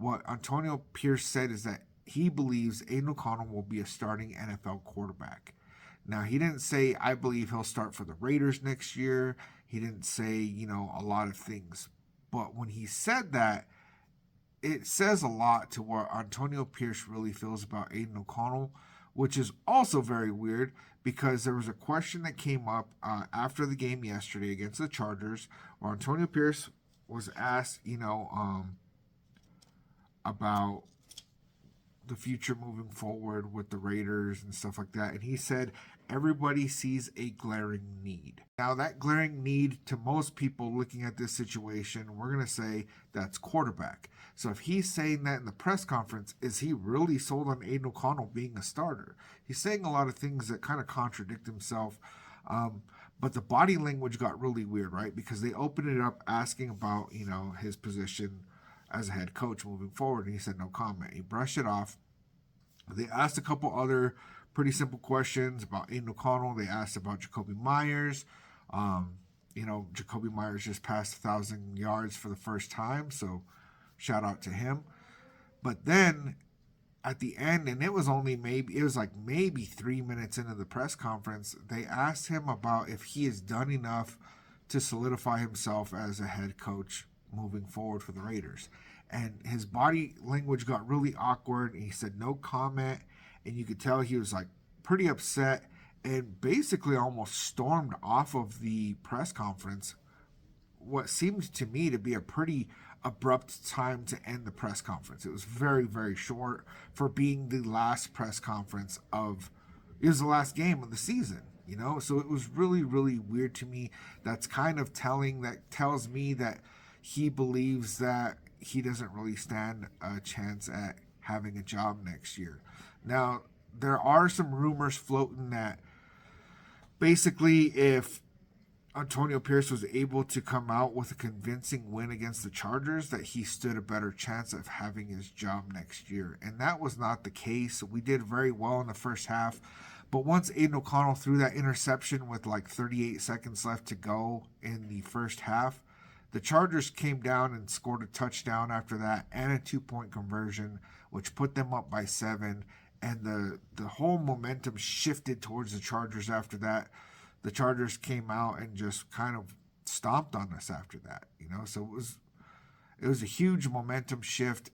what Antonio Pierce said is that he believes Aiden O'Connell will be a starting NFL quarterback. Now, he didn't say, I believe he'll start for the Raiders next year. He didn't say, a lot of things. But when he said that, it says a lot to what Antonio Pierce really feels about Aiden O'Connell, which is also very weird because there was a question that came up after the game yesterday against the Chargers where Antonio Pierce was asked, about the future moving forward with the Raiders and stuff like that. And he said, everybody sees a glaring need. Now, that glaring need to most people looking at this situation, we're going to say that's quarterback. So if he's saying that in the press conference, is he really sold on Aiden O'Connell being a starter? He's saying a lot of things that kind of contradict himself. But the body language got really weird, right? Because they opened it up asking about, his position as a head coach moving forward. And he said no comment. He brushed it off. They asked a couple other pretty simple questions about Aiden O'Connell. They asked about Jacoby Myers. Jacoby Myers just passed 1,000 yards for the first time, so shout out to him. But then at the end, and it was maybe 3 minutes into the press conference, they asked him about if he has done enough to solidify himself as a head coach moving forward for the Raiders. And his body language got really awkward. And he said no comment. And you could tell he was pretty upset and basically almost stormed off of the press conference. What seemed to me to be a pretty abrupt time to end the press conference. It was very, very short for being the last press conference it was the last game of the season. So it was really, really weird to me. That's kind of telling. That tells me that he believes that he doesn't really stand a chance at having a job next year. Now, there are some rumors floating that basically if Antonio Pierce was able to come out with a convincing win against the Chargers, that he stood a better chance of having his job next year. And that was not the case. We did very well in the first half. But once Aiden O'Connell threw that interception with 38 seconds left to go in the first half, the Chargers came down and scored a touchdown after that and a 2-point conversion, which put them up by 7. And the whole momentum shifted towards the Chargers after that. The Chargers came out and just kind of stomped on us after that. So it was a huge momentum shift.